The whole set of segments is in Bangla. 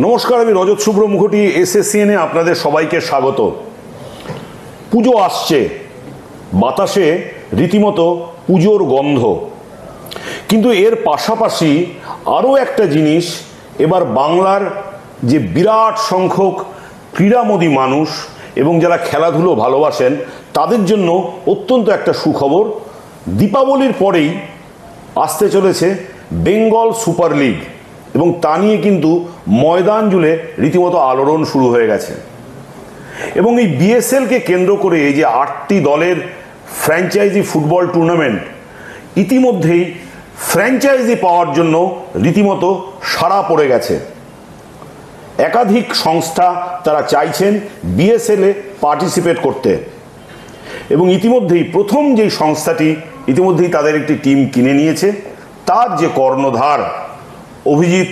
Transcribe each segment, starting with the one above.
নমস্কার, আমি রজত শুভ্র মুখোটি, এসএসসিএনে আপনাদের সবাইকে স্বাগত। পুজো আসছে, বাতাসে রীতিমতো পুজোর গন্ধ। কিন্তু এর পাশাপাশি আরও একটা জিনিস এবার বাংলার যে বিরাট সংখ্যক ক্রীড়ামোদী মানুষ এবং যারা খেলাধুলো ভালোবাসেন তাদের জন্য অত্যন্ত একটা সুখবর। দীপাবলির পরেই আসতে চলেছে বেঙ্গল সুপার লিগ এবং তা নিয়ে কিন্তু ময়দান জুড়ে রীতিমতো আলোড়ন শুরু হয়ে গেছে। এবং এই বিএসএলকে কেন্দ্র করে এই যে 8টি দলের ফ্র্যাঞ্চাইজি ফুটবল টুর্নামেন্ট, ইতিমধ্যেই ফ্র্যাঞ্চাইজি পাওয়ার জন্য রীতিমতো সাড়া পড়ে গেছে। একাধিক সংস্থা তারা চাইছেন বিএসএলে পার্টিসিপেট করতে এবং ইতিমধ্যেই প্রথম যেই সংস্থাটি ইতিমধ্যেই তাদের একটি টিম কিনে নিয়েছে, তার যে কর্ণধার অভিজিৎ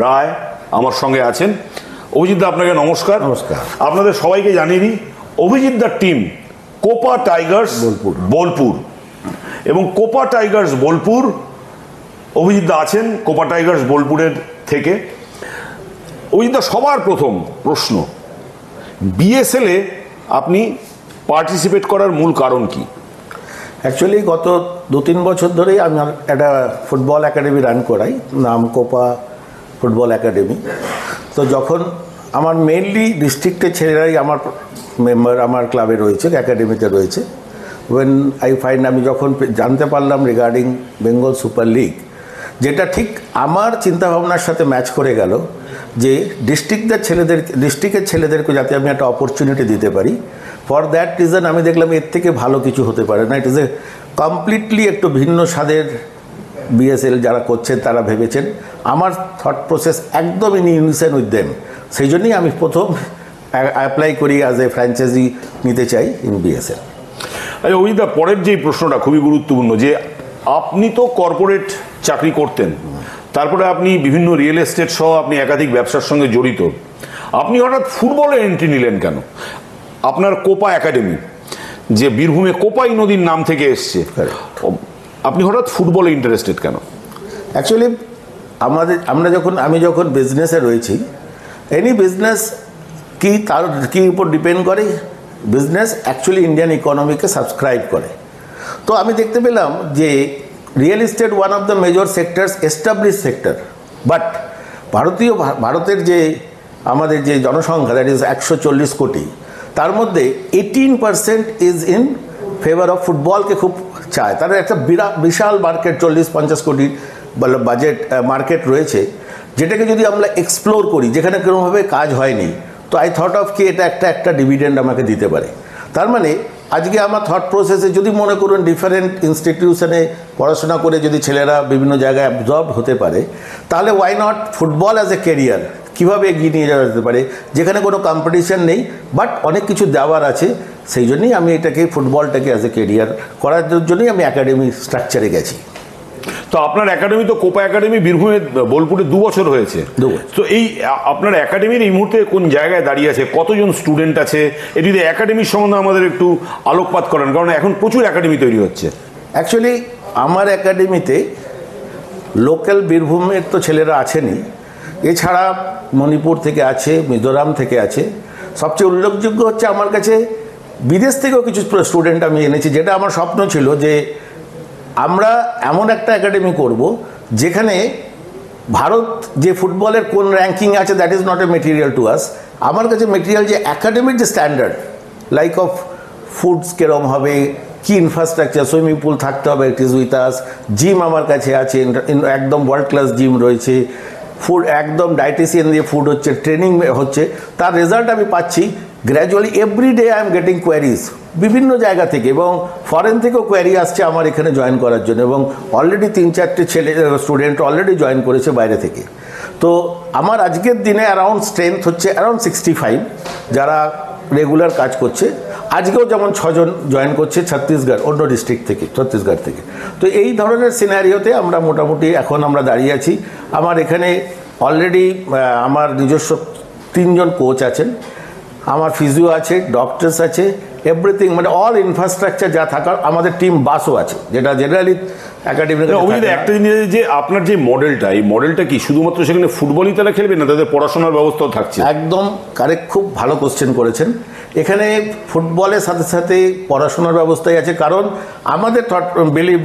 রায় আমার সঙ্গে আছেন। অভিজিৎ দা, আপনাকে নমস্কার। নমস্কার। আপনাদের সবাইকে জানিয়ে দিই, অভিজিৎ দার টিম কোপা টাইগার্স বোলপুর এবং কোপা টাইগার্স বোলপুর, অভিজিৎ দা আছেন কোপা টাইগার্স বোলপুরের থেকে। অভিজিৎ দা, সবার প্রথম প্রশ্ন, বিএসএলে আপনি পার্টিসিপেট করার মূল কারণ কি? অ্যাকচুয়ালি গত 2-3 বছর ধরেই আমি একটা ফুটবল একাডেমি রান করাই, নাম কোপা ফুটবল একাডেমি। তো যখন আমার মেইনলি ডিস্ট্রিক্টের ছেলেরাই আমার মেম্বার আমার ক্লাবে রয়েছে, একাডেমিতে রয়েছে। ওয়েন আই ফাইন্ড, আমি যখন জানতে পারলাম রিগার্ডিং বেঙ্গল সুপার লিগ, যেটা ঠিক আমার চিন্তাভাবনার সাথে ম্যাচ করে গেল, যে ডিস্ট্রিক্টের ছেলেদেরকে যাতে আমি একটা অপরচুনিটি দিতে পারি। ফর দ্যাট রিজন আমি দেখলাম এর থেকে ভালো কিছু হতে পারে না। ইট ইজ এ কমপ্লিটলি একটু ভিন্ন স্বাদের বিএসএল যারা করছেন তারা ভেবেছেন। আমার থট প্রসেস একদম ইন ইউনিসন উইথ দেম। সেই জন্যই আমি প্রথম অ্যাপ্লাই করি অ্যাজ এ ফ্র্যাঞ্চাইজি নিতে চাই ইন বিএসএল। আচ্ছা অভিজিৎ দা, পরের যেই প্রশ্নটা খুবই গুরুত্বপূর্ণ, যে আপনি তো কর্পোরেট চাকরি করতেন, তারপরে আপনি বিভিন্ন রিয়েল এস্টেট সহ আপনি একাধিক ব্যবসার সঙ্গে জড়িত। আপনি হঠাৎ ফুটবলে এন্ট্রি নিলেন কেন? আপনার কোপা একাডেমি যে বীরভূমে কোপাই নদীর নাম থেকে এসছে, আপনি হঠাৎ ফুটবলে ইন্টারেস্টেড কেন? অ্যাকচুয়ালি আমি যখন বিজনেসে রয়েছি, এনি বিজনেস তার কি উপর ডিপেন্ড করে? বিজনেস অ্যাকচুয়ালি ইন্ডিয়ান ইকোনমিকে সাবস্ক্রাইব করে। তো আমি দেখতে পেলাম যে real estate one of the major sectors, establish sector, but ভারতের যে আমাদের যে জনসংখ্যা, দ্যাট ইজ 140 কোটি, তার মধ্যে 18% ইজ ইন ফেভার অফ ফুটবলকে খুব চায়। তাদের একটা বিশাল মার্কেট, 40-50 কোটির বাজেট মার্কেট রয়েছে, যেটাকে যদি আমরা এক্সপ্লোর করি, যেখানে কোনোভাবে কাজ হয়নি, তো আই থট অফ কি এটা একটা ডিভিডেন্ড আমাকে দিতে পারে। তার মানে আজকে আমার থট প্রসেসে যদি মনে করুন ডিফারেন্ট ইনস্টিটিউশনে পড়াশোনা করে যদি ছেলেরা বিভিন্ন জায়গায় অ্যাবজর্ব হতে পারে, তাহলে why not football as a career কীভাবে এগিয়ে নিয়ে যাওয়া যেতে পারে, যেখানে কোনো কম্পিটিশন নেই বাট অনেক কিছু দেওয়ার আছে। সেই জন্যই আমি ফুটবলটাকে অ্যাজ এ কেরিয়ার করার জন্যই আমি একাডেমি স্ট্রাকচারে গেছি। তো আপনার একাডেমি তো কোপা একাডেমি বীরভূমে বোলপুরে 2 বছর হয়েছে। তো এই আপনার একাডেমির এই মুহূর্তে কোন জায়গায় দাঁড়িয়ে আছে, কতজন স্টুডেন্ট আছে, এটি যদি একাডেমির সম্বন্ধে আমাদের একটু আলোকপাত করেন, কারণ এখন প্রচুর একাডেমি তৈরি হচ্ছে। অ্যাকচুয়ালি আমার একাডেমিতে লোকাল বীরভূমের তো ছেলেরা আছেনই, এছাড়া মণিপুর থেকে আছে, মিজোরাম থেকে আছে। সবচেয়ে উল্লেখযোগ্য হচ্ছে আমার কাছে বিদেশ থেকেও কিছু স্টুডেন্ট আমি এনেছি, যেটা আমার স্বপ্ন ছিল যে আমরা এমন একটা একাডেমি করব যেখানে ভারত যে ফুটবলের কোন র্যাঙ্কিং আছে, that is not a material to us. আমার কাছে মেটেরিয়াল যে একাডেমির যে স্ট্যান্ডার্ড, লাইক অফ ফুডস কেরম হবে, কি ইনফ্রাস্ট্রাকচার, সুইমিং পুল থাকতে হবে, it is with us. Gym আমার কাছে আছে, একদম ওয়ার্ল্ড ক্লাস জিম রয়েছে। ফুড একদম ডায়েটিশিয়ান দিয়ে ফুড হচ্ছে, ট্রেনিং হচ্ছে, তার রেজাল্ট আমি পাচ্ছি। Gradually every day I am getting queries বিভিন্ন জায়গা থেকে, এবং ফরেন থেকেও কোয়ারি আসছে আমার এখানে জয়েন করার জন্য, এবং অলরেডি 3-4টে স্টুডেন্ট অলরেডি জয়েন করেছে বাইরে থেকে। তো আমার আজকের দিনে অ্যারাউন্ড স্ট্রেংথ হচ্ছে অ্যারাউন্ড 65 যারা রেগুলার কাজ করছে। আজকেও যেমন 6 জন জয়েন করছে ছত্তিশগড়, অন্য ডিস্ট্রিক্ট থেকে, ছত্তিশগড় থেকে। তো এই ধরনের সিনারিওতে আমরা মোটামুটি এখন আমরা দাঁড়িয়ে আছি। আমার এখানে অলরেডি আমার নিজস্ব 3 জন কোচ আছেন, আমার ফিজিও আছে, ডক্টরস আছে, এভরিথিং, মানে অল ইনফ্রাস্ট্রাকচার যা থাকার, আমাদের টিম বাসও আছে, যেটা জেনারেলি একাডেমি। একটা জিনিস যে আপনার যে মডেলটা, এই মডেলটা কি শুধুমাত্র সেখানে ফুটবলই তারা খেলবে না, তাদের পড়াশোনার ব্যবস্থাও থাকছে? একদম কারেক্ট, খুব ভালো কোশ্চেন করেছেন। এখানে ফুটবলের সাথে সাথে পড়াশোনার ব্যবস্থাই আছে, কারণ আমাদের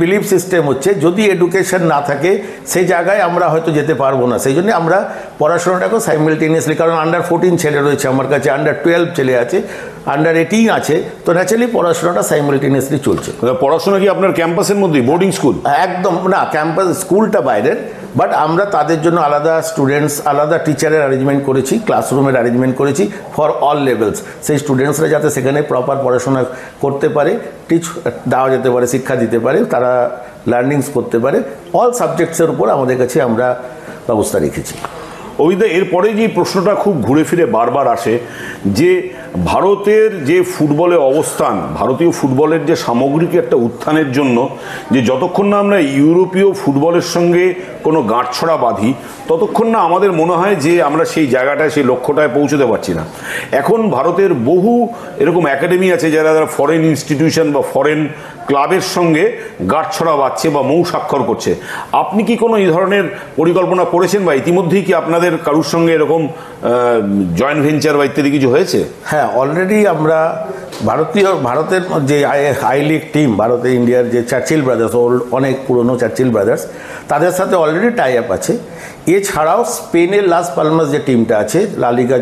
বিলিভ সিস্টেম হচ্ছে যদি এডুকেশন না থাকে সেই জায়গায় আমরা হয়তো যেতে পারবো না। সেই জন্য আমরা পড়াশোনাটাকেও সাইমেলটেনিয়াসলি, কারণ আন্ডার 14 ছেলে রয়েছে আমার কাছে, আন্ডার 12 ছেলে আছে, আন্ডার 18 আছে, তো ন্যাচারালি পড়াশোনাটা সাইমেলটেনিয়াসলি চলছে। পড়াশোনা কি আপনার ক্যাম্পাসের মধ্যেই, বোর্ডিং স্কুল? একদম না, ক্যাম্পাস স্কুলটা বাইরের, বাট আমরা তাদের জন্য আলাদা স্টুডেন্টস, আলাদা টিচারের অ্যারেঞ্জমেন্ট করেছি, ক্লাসরুমের অ্যারেঞ্জমেন্ট করেছি ফর অল লেভেলস। সেই স্টুডেন্টসরা যাতে সেখানে প্রপার পড়াশোনা করতে পারে, দেওয়া যেতে পারে, শিক্ষা দিতে পারে, তারা লার্নিংস করতে পারে, অল সাবজেক্টসের উপর আমাদের কাছে আমরা ব্যবস্থা রেখেছি। অভিদা, এরপরে যে প্রশ্নটা খুব ঘুরে ফিরে বারবার আসে যে ভারতের যে ফুটবলে অবস্থান, ভারতীয় ফুটবলের যে সামগ্রিক একটা উত্থানের জন্য যে যতক্ষণ না আমরা ইউরোপীয় ফুটবলের সঙ্গে কোনো গাঁটছড়া বাঁধি ততক্ষণ না আমাদের মনে হয় যে আমরা সেই জায়গাটায়, সেই লক্ষ্যটায় পৌঁছতে পারছি না। এখন ভারতের বহু এরকম একাডেমি আছে যারা ফরেন ইনস্টিটিউশন বা ফরেন ক্লাবের সঙ্গে গাঁটছড়া বাঁধছে বা মৌ স্বাক্ষর করছে। আপনি কি কোনো এই ধরনের পরিকল্পনা করেছেন বা ইতিমধ্যেই কি আপনাদের কারুর সঙ্গে এরকম জয়েন্ট ভেঞ্চার বা ইত্যাদি কিছু হয়েছে? হ্যাঁ, অলরেডি আমরা ভারতের যে আই লিগ টিম, ভারতে ইন্ডিয়ার যে চার্চিল ব্রাদার্স, অনেক পুরনো চার্চিল ব্রাদার্স, তাদের সাথে অলরেডি টাই আপ আছে। এছাড়াও স্পেনের লাস পালমাস যে টিমটা আছে, লা লিগা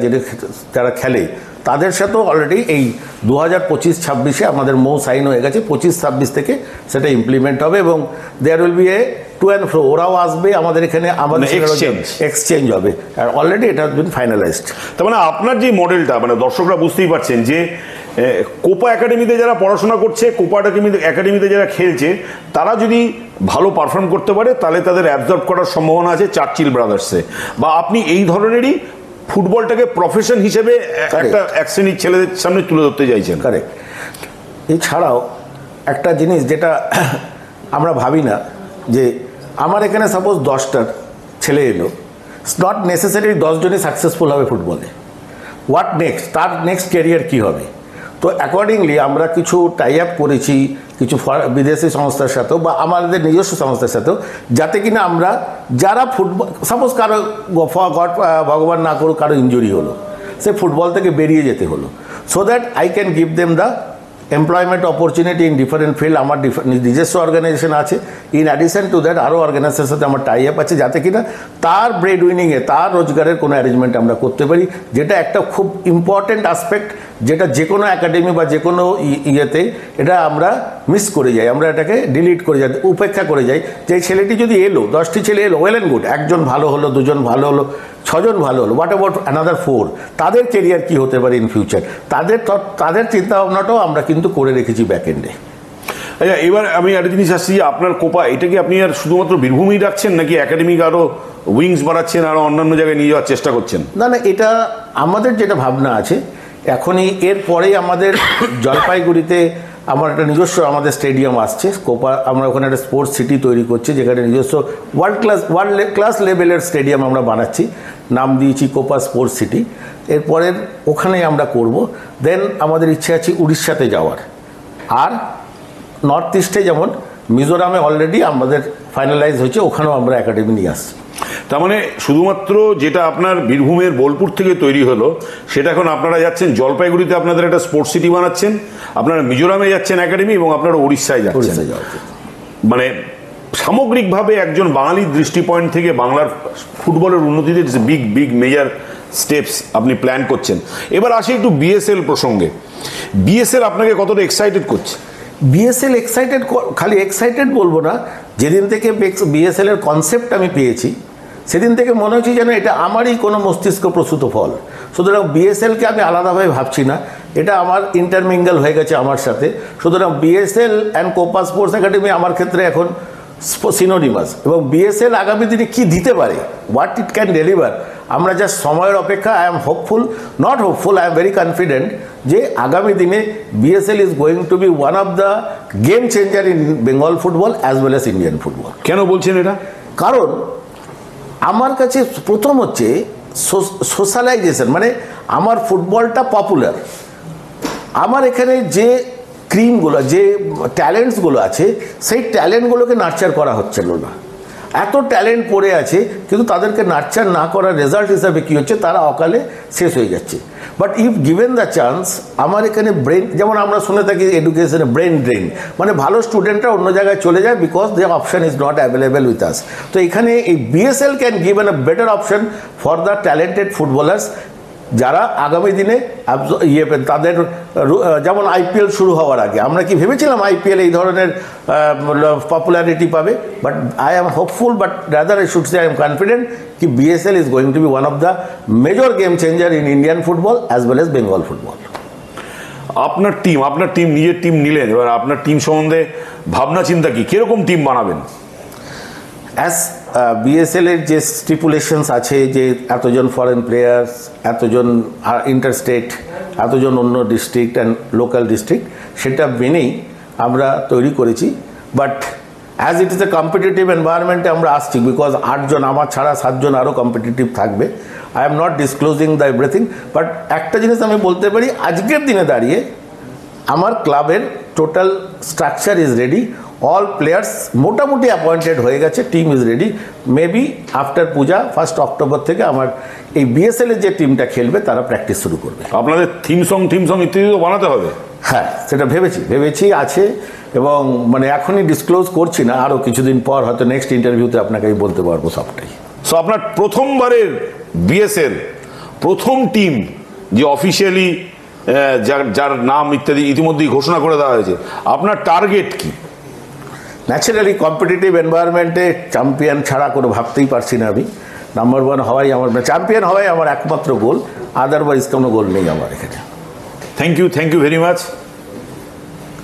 যারা খেলে, তাদের সাথেও অলরেডি এই 2025-26 আমাদের মৌ সাইন হয়ে গেছে। 25-26 থেকে সেটা ইমপ্লিমেন্ট হবে এবং there will be a to and fro, ওরাও আসবে আমাদের এখানে, আমাদের এক্সচেঞ্জ হবে, আর অলরেডি এটা বিন ফাইনালাইজড। তার মানে আপনার যে মডেলটা, মানে দর্শকরা বুঝতেই পারছেন যে কোপা একাডেমিতে যারা পড়াশোনা করছে, কোপা একাডেমিতে যারা খেলছে, তারা যদি ভালো পারফর্ম করতে পারে তাহলে তাদের অ্যাবজর্ব করার সম্ভাবনা আছে চার্চিল ব্রাদার্সে। বা আপনি এই ধরনেরই ফুটবলটাকে প্রফেশন হিসেবে একটা এক শ্রেণীর ছেলেদের সামনে তুলে ধরতে চাইছেন? কারেক্ট। এছাড়াও একটা জিনিস যেটা আমরা ভাবি না, যে আমার এখানে সাপোজ 10টা ছেলে এলো, ইটস নট নেসেসারি 10 জনই সাকসেসফুল হবে ফুটবলে। হোয়াট নেক্সট, তার নেক্সট ক্যারিয়ার কী হবে? তো অ্যাকর্ডিংলি আমরা কিছু টাই আপ করেছি কিছু বিদেশি সংস্থার সাথেও বা আমাদের নিজস্ব সংস্থার সাথেও, যাতে কিনা আমরা যারা ফুটবল, সাপোজ কারো ভগবান না করুক কারো ইনজুরি হলো, সে ফুটবল থেকে বেরিয়ে যেতে হলো, so that I can give them the employment opportunity in different field. আমার নিজস্ব অর্গানাইজেশন আছে, ইন অ্যাডিশন টু দ্যাট আরও অর্গানাইজেশনের সাথে আমার টাই আপ আছে, যাতে কিনা তার ব্রেড উইনিংয়ে, তার রোজগারের কোনো অ্যারেঞ্জমেন্ট আমরা করতে পারি, যেটা একটা খুব ইম্পর্ট্যান্ট অ্যাসপেক্ট, যেটা যে কোনো একাডেমি বা যে কোনো ইয়েতে এটা আমরা মিস করে যাই, আমরা এটাকে ডিলিট করে যাই, উপেক্ষা করে যাই। যে ছেলেটি যদি এলো, 10টি ছেলে এলো, ওয়েল অ্যান্ড গুড, একজন ভালো হলো, দুজন ভালো হলো, 6 জন ভালো হলো, হোয়াট অ্যাবাউট অ্যানাদার 4? তাদের কেরিয়ার কী হতে পারে ইন ফিউচার, তাদের চিন্তাভাবনাটাও আমরা কিন্তু করে রেখেছি ব্যাকএন্ডে। আচ্ছা, এবার আমি একটা জিনিস আসছি যে আপনার কোপা, এটা কি আপনি আর শুধুমাত্র বীরভূমেই রাখছেন নাকি একাডেমিক আরও উইংস বাড়াচ্ছেন, আরও অন্যান্য জায়গায় নিয়ে যাওয়ার চেষ্টা করছেন? না, এটা আমাদের যেটা ভাবনা আছে এখনই, এরপরেই আমাদের জলপাইগুড়িতে আমার একটা নিজস্ব আমাদের স্টেডিয়াম আসছে কোপা, আমরা ওখানে একটা স্পোর্টস সিটি তৈরি করছি, যেখানে নিজস্ব ওয়ার্ল্ড ক্লাস লেভেলের স্টেডিয়াম আমরা বানাচ্ছি, নাম দিয়েছি কোপা স্পোর্টস সিটি। এরপরের ওখানেই আমরা করব। দেন আমাদের ইচ্ছে আছে উড়িষ্যাতে যাওয়ার, আর নর্থ ইস্টে যেমন মিজোরামে অলরেডি আমাদের ফাইনালাইজ হয়েছে, ওখানেও আমরা একাডেমি নিয়ে আসছি। তার মানে শুধুমাত্র যেটা আপনার বীরভূমের বোলপুর থেকে তৈরি হলো, সেটা এখন আপনারা যাচ্ছেন জলপাইগুড়িতে, আপনাদের একটা স্পোর্টস সিটি বানাচ্ছেন, আপনারা মিজোরামে যাচ্ছেন একাডেমি, এবং আপনারা উড়িষ্যায় যাচ্ছেন। মানে সামগ্রিকভাবে একজন বাঙালির দৃষ্টি পয়েন্ট থেকে বাংলার ফুটবলের উন্নতিতে বিগ মেজর স্টেপস আপনি প্ল্যান করছেন। এবার আসি একটু বিএসএল প্রসঙ্গে। বিএসএল আপনাকে কতটা এক্সাইটেড করছে? বিএসএল এক্সাইটেড, খালি এক্সাইটেড বলবো না, যেদিন থেকে বিএসএল এর কনসেপ্ট আমি পেয়েছি সেদিন থেকে মনে হচ্ছে যেন এটা আমারই কোনো মস্তিষ্ক প্রসূত ফল। সুতরাং বিএসএলকে আমি আলাদাভাবে ভাবছি না, এটা আমার ইন্টারমিঙ্গল হয়ে গেছে আমার সাথে। সুতরাং BSL and Copa sports academy আমার ক্ষেত্রে এখন সিনোনিমাস, এবং বিএসএল আগামী দিনে কী দিতে পারে, হোয়াট ইট ক্যান ডেলিভার, আমরা জাস্ট সময়ের অপেক্ষা। I am hopeful, not hopeful, I am very confident যে আগামী দিনে BSL is going to be one of the game changer in Bengal football as well as Indian football. কেন বলছেন এটা? কারণ আমার কাছে প্রথম হচ্ছে সোশ্যালাইজেশন, মানে আমার ফুটবলটা পপুলার, আমার এখানে যে ক্রিমগুলো, যে ট্যালেন্টসগুলো আছে, সেই ট্যালেন্টগুলোকে নার্চার করা হচ্ছিল না। এত ট্যালেন্ট পড়ে আছে, কিন্তু তাদেরকে নার্চার না করার রেজাল্ট হিসাবে কী হচ্ছে, তারা অকালে শেষ হয়ে যাচ্ছে। But if given the chance, আমার এখানে ব্রেন, যেমন আমরা শুনে থাকি এডুকেশনে ব্রেন ড্রেন, মানে ভালো স্টুডেন্টরা অন্য জায়গায় চলে যায় because the option is not available with us. তো এখানে এই BSL can give N a better option for the talented footballers, যারা আগামী দিনে তাদের, যেমন আইপিএল শুরু হওয়ার আগে আমরা কি ভেবেছিলাম আইপিএল এই ধরনের পপুলারিটি পাবে? But I am hopeful, but rather I should say I am confident কি BSL is going to be one of the major game changer in Indian football as well as Bengal football. আপনার টিম নিজের টিম নিলেন, এবার আপনার টিম সম্বন্ধে ভাবনা চিন্তা কি, কিরকম টিম বানাবেন? অ্যাজ বিএসএল এর যে স্টিপুলেশনস আছে, যে এতজন ফরেন প্লেয়ার্স, এতজন ইন্টারস্টেট, এতজন অন্য ডিস্ট্রিক্ট অ্যান্ড লোকাল ডিস্ট্রিক্ট, সেটা মেনেই আমরা তৈরি করেছি। But as it is a competitive এনভায়রনমেন্টে আমরা আসছি, বিকজ 8 জন, আমার ছাড়া 7 জন আরও কম্পিটিটিভ থাকবে। I am not disclosing the everything, but একটা জিনিস আমি বলতে পারি, আজকের দিনে দাঁড়িয়ে আমার ক্লাবের total structure is ready, all players মোটামুটি অ্যাপয়েন্টেড হয়ে গেছে, team is ready. Maybe after Puja 1 October থেকে আমার এই বিএসএল এর যে টিমটা খেলবে তারা প্র্যাকটিস শুরু করবে। আপনাদের থিম সং ইত্যাদি তো বানাতে হবে? হ্যাঁ, সেটা ভেবেছি আছে, এবং মানে এখনই ডিসক্লোজ করছি না, আরও কিছুদিন পর হয়তো নেক্সট ইন্টারভিউতে আপনাকে আমি বলতে পারবো সবটাই। সো আপনার প্রথমবারের বিএসএল প্রথম টিম যে অফিসিয়ালি যার নাম ইত্যাদি ইতিমধ্যেই ঘোষণা করে দেওয়া হয়েছে, আপনার টার্গেট কি? ন্যাচারালি কম্পিটিটিভ এনভায়রনমেন্টে চ্যাম্পিয়ন ছাড়া কোনো ভাবতেই পারছি না আমি। নাম্বার 1 হওয়াই আমার, চ্যাম্পিয়ন হওয়াই আমার একমাত্র গোল, আদারওয়াইজ কোনো গোল নেই আমার এখানে। Thank you very much.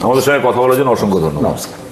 আমাদের সঙ্গে কথা বলার জন্য অসংখ্য ধন্যবাদ। নমস্কার।